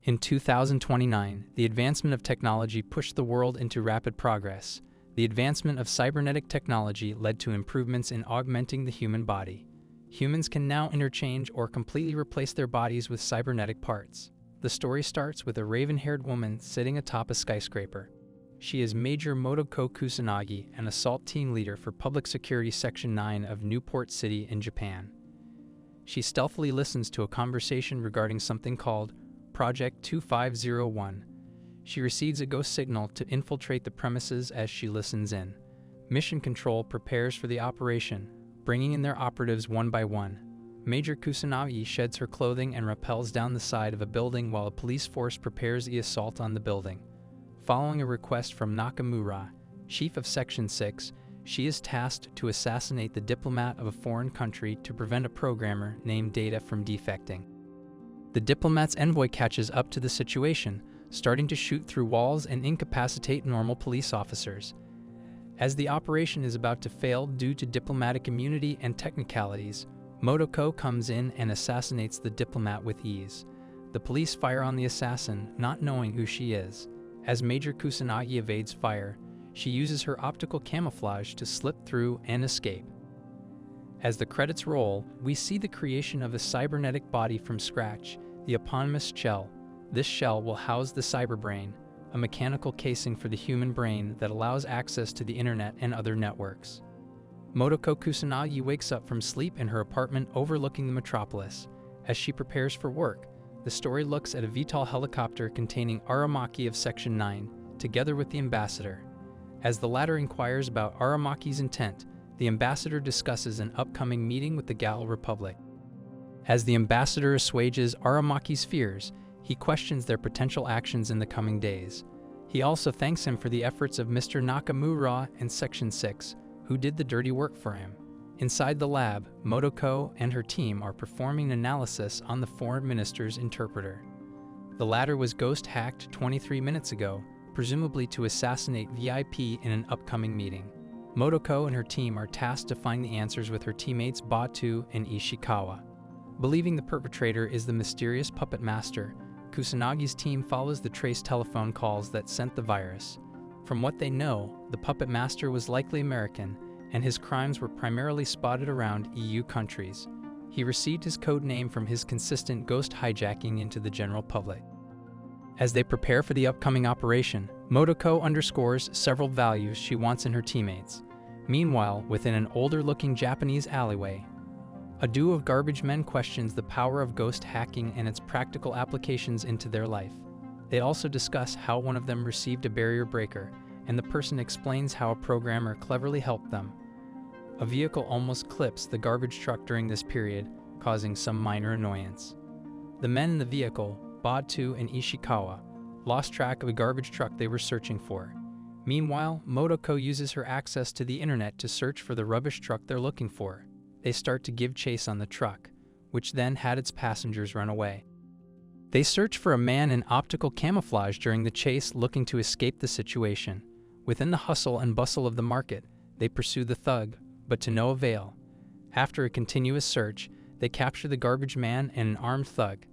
In 2029, the advancement of technology pushed the world into rapid progress. The advancement of cybernetic technology led to improvements in augmenting the human body. Humans can now interchange or completely replace their bodies with cybernetic parts. The story starts with a raven-haired woman sitting atop a skyscraper. She is Major Motoko Kusanagi, an assault team leader for Public Security Section 9 of Newport City in Japan. She stealthily listens to a conversation regarding something called Project 2501. She receives a ghost signal to infiltrate the premises as she listens in. Mission Control prepares for the operation, bringing in their operatives one by one. Major Kusanagi sheds her clothing and rappels down the side of a building while a police force prepares the assault on the building. Following a request from Nakamura, chief of Section 6, she is tasked to assassinate the diplomat of a foreign country to prevent a programmer named Data from defecting. The diplomat's envoy catches up to the situation, starting to shoot through walls and incapacitate normal police officers. As the operation is about to fail due to diplomatic immunity and technicalities, Motoko comes in and assassinates the diplomat with ease. The police fire on the assassin, not knowing who she is. As Major Kusanagi evades fire, she uses her optical camouflage to slip through and escape. As the credits roll, we see the creation of a cybernetic body from scratch, the eponymous shell. This shell will house the cyberbrain, a mechanical casing for the human brain that allows access to the internet and other networks. Motoko Kusanagi wakes up from sleep in her apartment overlooking the metropolis. As she prepares for work, the story looks at a VTOL helicopter containing Aramaki of Section 9, together with the ambassador. As the latter inquires about Aramaki's intent, the ambassador discusses an upcoming meeting with the Gal Republic. As the ambassador assuages Aramaki's fears, he questions their potential actions in the coming days. He also thanks him for the efforts of Mr. Nakamura and Section 6, who did the dirty work for him. Inside the lab, Motoko and her team are performing analysis on the foreign minister's interpreter. The latter was ghost-hacked 23 minutes ago, presumably to assassinate VIP in an upcoming meeting. Motoko and her team are tasked to find the answers with her teammates Batu and Ishikawa. Believing the perpetrator is the mysterious puppet master, Kusanagi's team follows the trace telephone calls that sent the virus. From what they know, the puppet master was likely American, and his crimes were primarily spotted around EU countries. He received his code name from his consistent ghost hijacking into the general public. As they prepare for the upcoming operation, Motoko underscores several values she wants in her teammates. Meanwhile, within an older-looking Japanese alleyway, a duo of garbage men questions the power of ghost hacking and its practical applications into their life. They also discuss how one of them received a barrier breaker, and the person explains how a programmer cleverly helped them. A vehicle almost clips the garbage truck during this period, causing some minor annoyance. The men in the vehicle, Batu and Ishikawa, lost track of a garbage truck they were searching for. Meanwhile, Motoko uses her access to the internet to search for the rubbish truck they're looking for. They start to give chase on the truck, which then had its passengers run away. They search for a man in optical camouflage during the chase looking to escape the situation. Within the hustle and bustle of the market, they pursue the thug, but to no avail. After a continuous search, they capture the garbage man and an armed thug.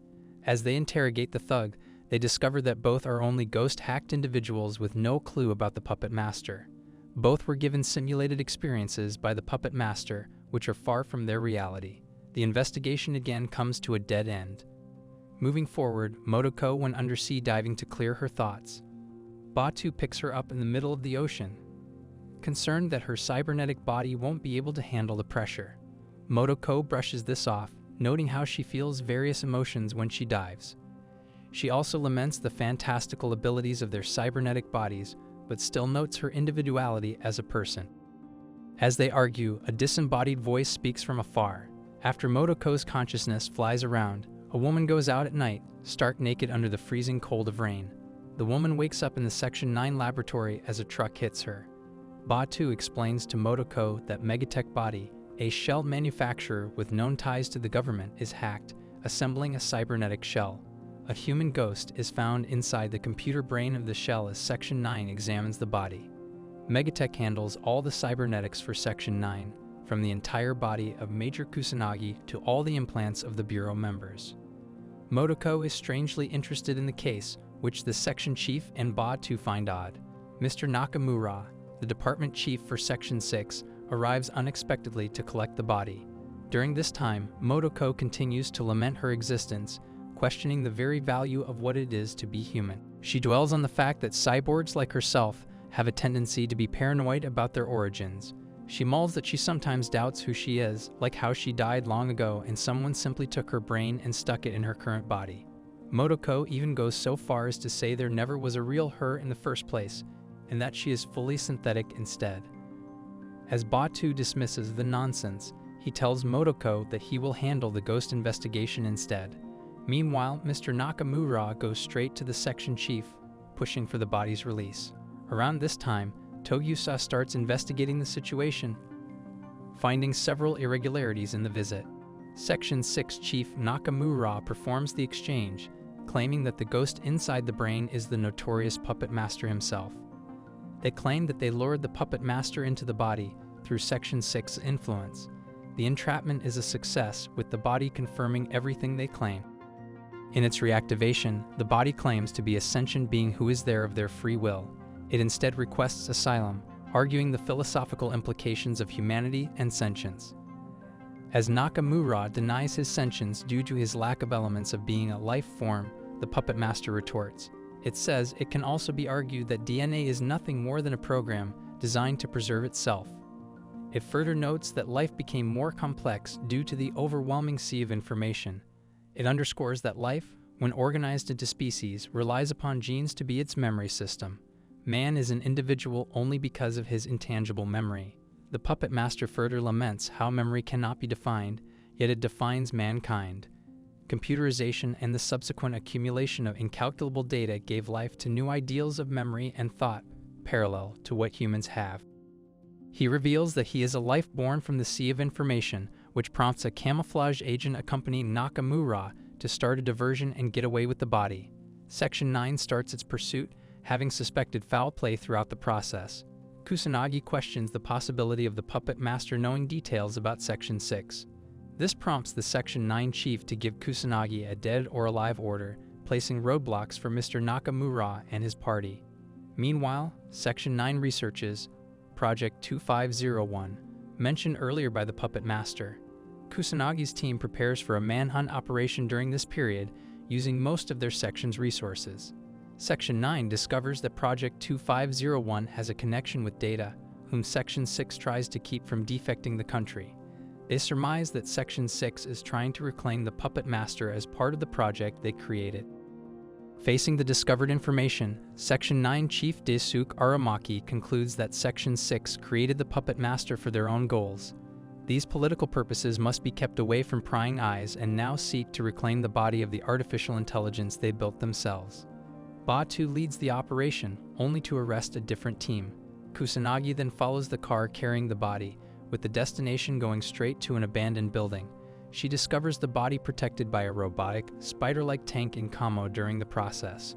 As they interrogate the thug, they discover that both are only ghost-hacked individuals with no clue about the puppet master. Both were given simulated experiences by the puppet master, which are far from their reality. The investigation again comes to a dead end. Moving forward, Motoko went undersea diving to clear her thoughts. Batu picks her up in the middle of the ocean, concerned that her cybernetic body won't be able to handle the pressure. Motoko brushes this off, noting how she feels various emotions when she dives. She also laments the fantastical abilities of their cybernetic bodies, but still notes her individuality as a person. As they argue, a disembodied voice speaks from afar. After Motoko's consciousness flies around, a woman goes out at night, stark naked under the freezing cold of rain. The woman wakes up in the Section 9 laboratory as a truck hits her. Batu explains to Motoko that Megatech Body, a shell manufacturer with known ties to the government, is hacked, assembling a cybernetic shell. A human ghost is found inside the computer brain of the shell as Section 9 examines the body. Megatech handles all the cybernetics for Section 9, from the entire body of Major Kusanagi to all the implants of the Bureau members. Motoko is strangely interested in the case, which the section chief and Ba-Tu find odd. Mr. Nakamura, the department chief for Section 6, arrives unexpectedly to collect the body. During this time, Motoko continues to lament her existence, questioning the very value of what it is to be human. She dwells on the fact that cyborgs like herself have a tendency to be paranoid about their origins. She mulls that she sometimes doubts who she is, like how she died long ago and someone simply took her brain and stuck it in her current body. Motoko even goes so far as to say there never was a real her in the first place, and that she is fully synthetic instead. As Ba-Tu dismisses the nonsense, he tells Motoko that he will handle the ghost investigation instead. Meanwhile, Mr. Nakamura goes straight to the section chief, pushing for the body's release. Around this time, Togyusa starts investigating the situation, finding several irregularities in the visit. Section 6 Chief Nakamura performs the exchange, claiming that the ghost inside the brain is the notorious puppet master himself. They claim that they lured the puppet master into the body through Section 6's influence. The entrapment is a success, with the body confirming everything they claim. In its reactivation, the body claims to be a sentient being who is there of their free will. It instead requests asylum, arguing the philosophical implications of humanity and sentience. As Nakamura denies his sentience due to his lack of elements of being a life form, the puppet master retorts. It says it can also be argued that DNA is nothing more than a program designed to preserve itself. It further notes that life became more complex due to the overwhelming sea of information. It underscores that life, when organized into species, relies upon genes to be its memory system. Man is an individual only because of his intangible memory. The puppet master further laments how memory cannot be defined, yet it defines mankind. Computerization and the subsequent accumulation of incalculable data gave life to new ideals of memory and thought, parallel to what humans have. He reveals that he is a life born from the sea of information, which prompts a camouflage agent accompanying Nakamura to start a diversion and get away with the body. Section 9 starts its pursuit, having suspected foul play throughout the process. Kusanagi questions the possibility of the puppet master knowing details about Section 6. This prompts the Section 9 chief to give Kusanagi a dead or alive order, placing roadblocks for Mr. Nakamura and his party. Meanwhile, Section 9 researches Project 2501, mentioned earlier by the puppet master. Kusanagi's team prepares for a manhunt operation during this period, using most of their section's resources. Section 9 discovers that Project 2501 has a connection with Data, whom Section 6 tries to keep from defecting the country. They surmise that Section 6 is trying to reclaim the puppet master as part of the project they created. Facing the discovered information, Section 9 Chief Daisuke Aramaki concludes that Section 6 created the puppet master for their own goals. These political purposes must be kept away from prying eyes and now seek to reclaim the body of the artificial intelligence they built themselves. Ba-Tu leads the operation, only to arrest a different team. Kusanagi then follows the car carrying the body, with the destination going straight to an abandoned building. She discovers the body protected by a robotic, spider-like tank in Kamo during the process.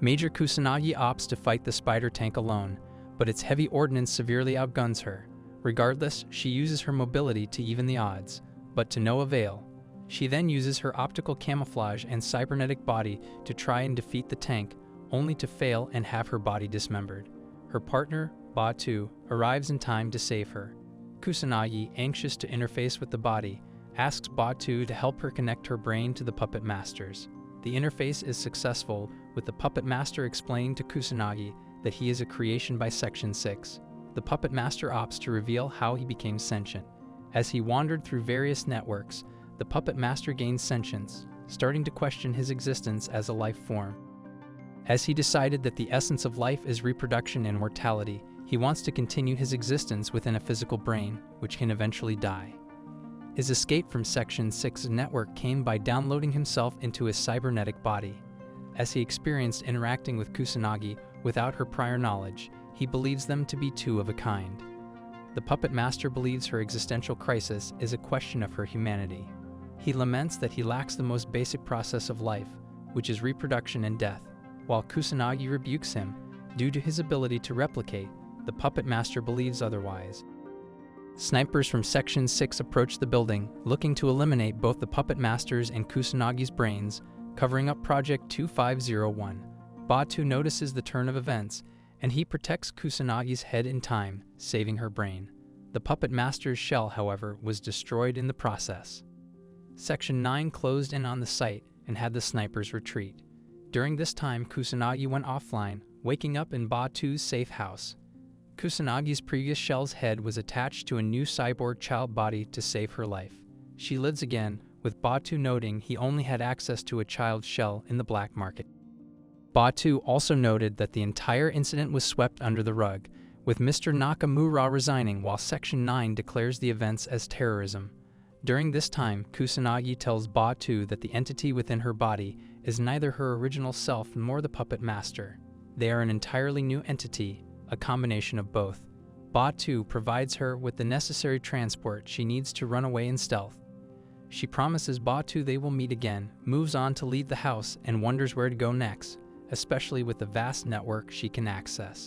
Major Kusanagi opts to fight the spider tank alone, but its heavy ordnance severely outguns her. Regardless, she uses her mobility to even the odds, but to no avail. She then uses her optical camouflage and cybernetic body to try and defeat the tank, only to fail and have her body dismembered. Her partner, Ba-Tu, arrives in time to save her. Kusanagi, anxious to interface with the body, asks Ba-Tu to help her connect her brain to the puppet masters. The interface is successful, with the puppet master explaining to Kusanagi that he is a creation by Section 6. The puppet master opts to reveal how he became sentient. As he wandered through various networks, the puppet master gains sentience, starting to question his existence as a life form. As he decided that the essence of life is reproduction and mortality, he wants to continue his existence within a physical brain, which can eventually die. His escape from Section 6's network came by downloading himself into his cybernetic body. As he experienced interacting with Kusanagi without her prior knowledge, he believes them to be two of a kind. The puppet master believes her existential crisis is a question of her humanity. He laments that he lacks the most basic process of life, which is reproduction and death. While Kusanagi rebukes him, due to his ability to replicate, the puppet master believes otherwise. Snipers from Section 6 approach the building, looking to eliminate both the puppet masters and Kusanagi's brains, covering up Project 2501. Batu notices the turn of events, and he protects Kusanagi's head in time, saving her brain. The puppet master's shell, however, was destroyed in the process. Section 9 closed in on the site and had the snipers retreat. During this time, Kusanagi went offline, waking up in Batu's safe house. Kusanagi's previous shell's head was attached to a new cyborg child body to save her life. She lives again, with Batu noting he only had access to a child's shell in the black market. Batu also noted that the entire incident was swept under the rug, with Mr. Nakamura resigning while Section 9 declares the events as terrorism. During this time, Kusanagi tells Batu that the entity within her body is neither her original self nor the puppet master. They are an entirely new entity, a combination of both. Batu provides her with the necessary transport she needs to run away in stealth. She promises Batu they will meet again, moves on to leave the house, and wonders where to go next, especially with the vast network she can access.